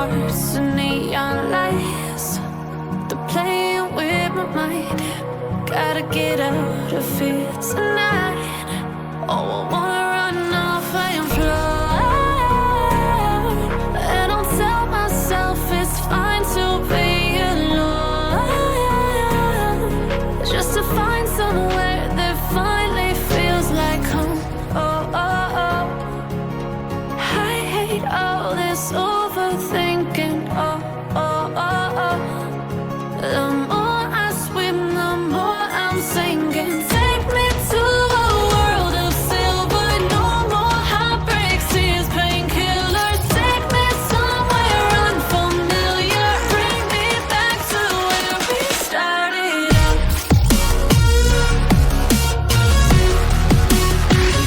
hearts and neon lights. They're playing with my mind. Gotta get out of here tonight. Oh, I wanna run off and fly. And I'll tell myself it's fine to be alone, just to find somewhere that finally feels like home. Oh, oh, oh. I hate all this overthinking. Oh, oh, oh, oh. The more I swim, the more I'm sinking. Take me to a world of silver. No more heartbreaks, tears, painkillers. Take me somewhere unfamiliar. Bring me back to where we started out.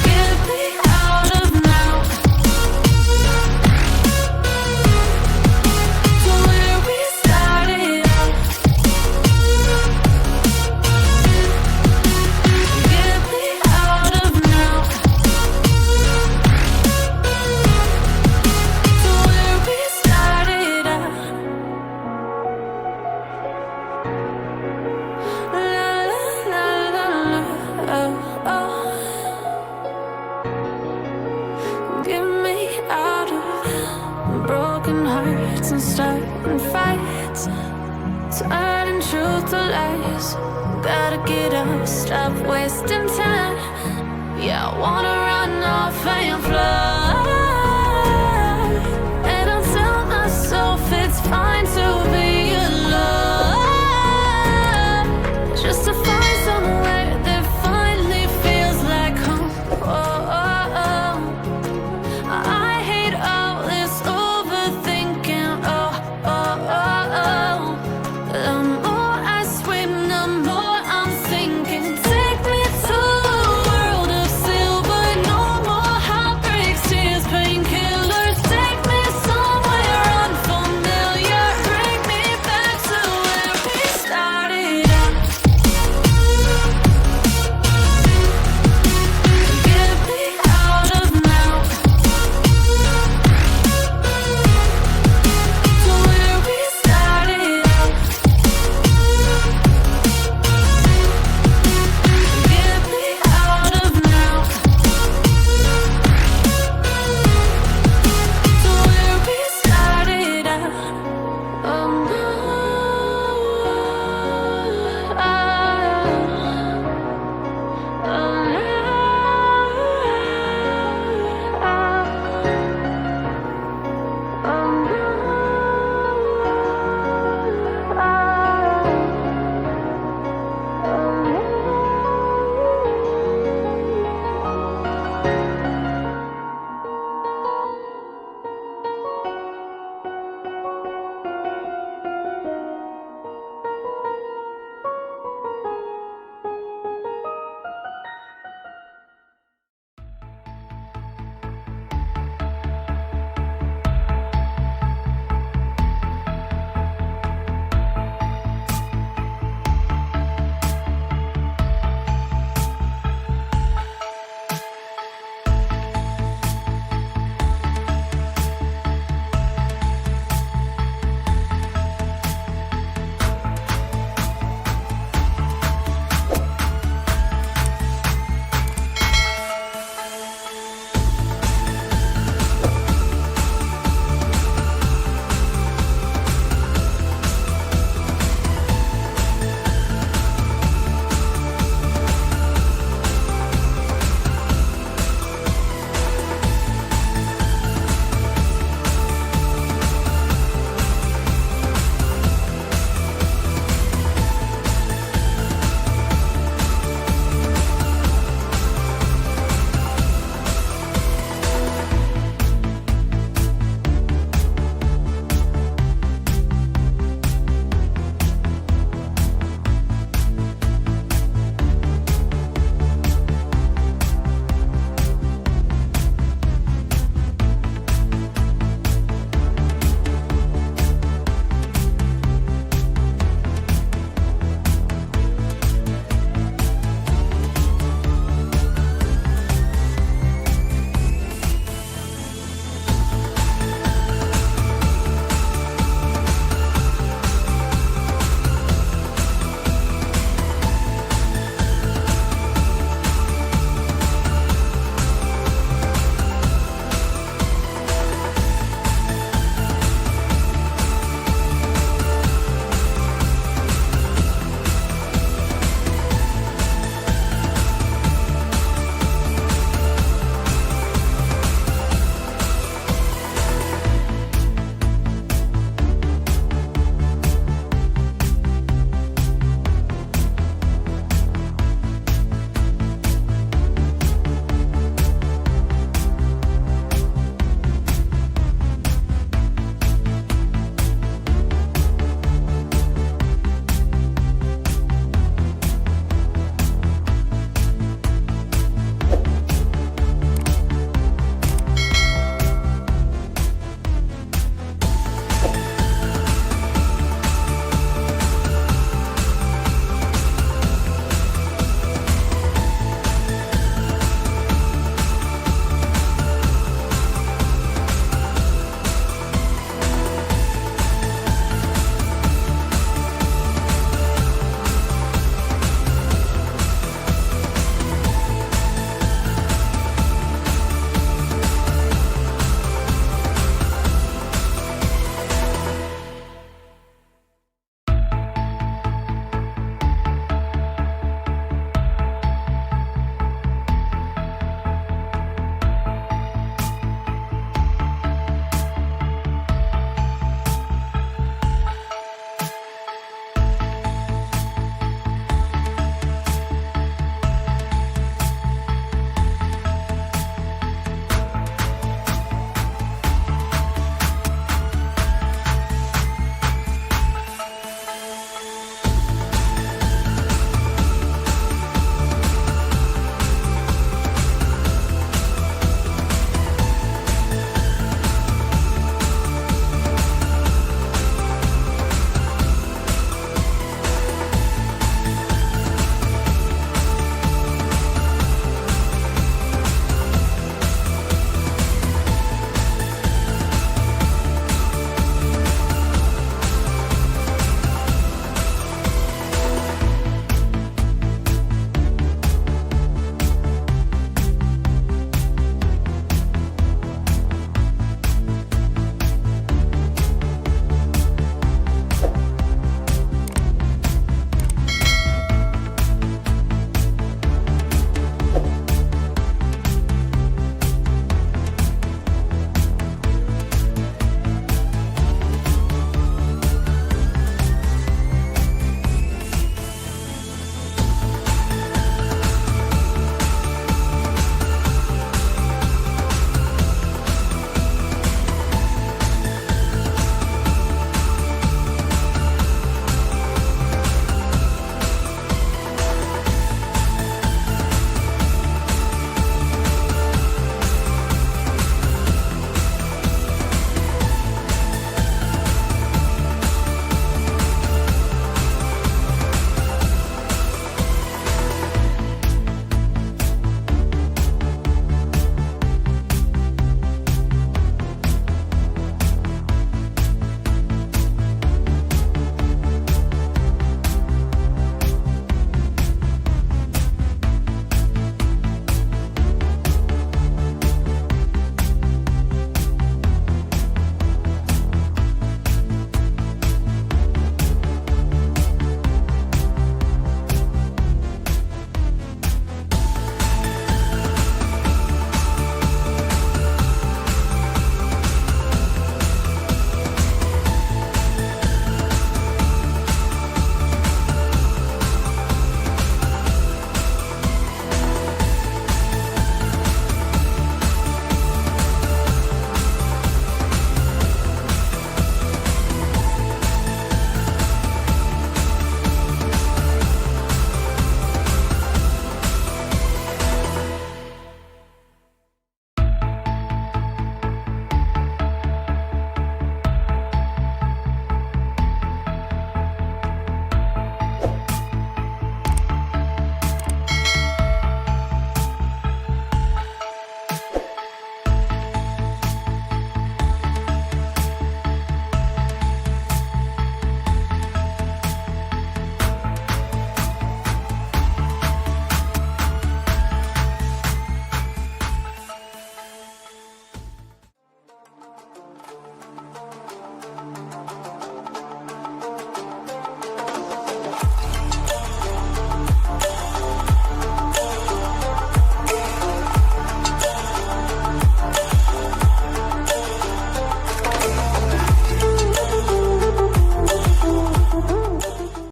Get me out of now, to where we started out. Get me out of now, to where we started out. La la la la, oh oh. Get me out of broken hearts and starting fights, turning truth to lies. Gotta get up, stop wasting time. Yeah, I wanna run off and fly. And I'll tell myself it's fine to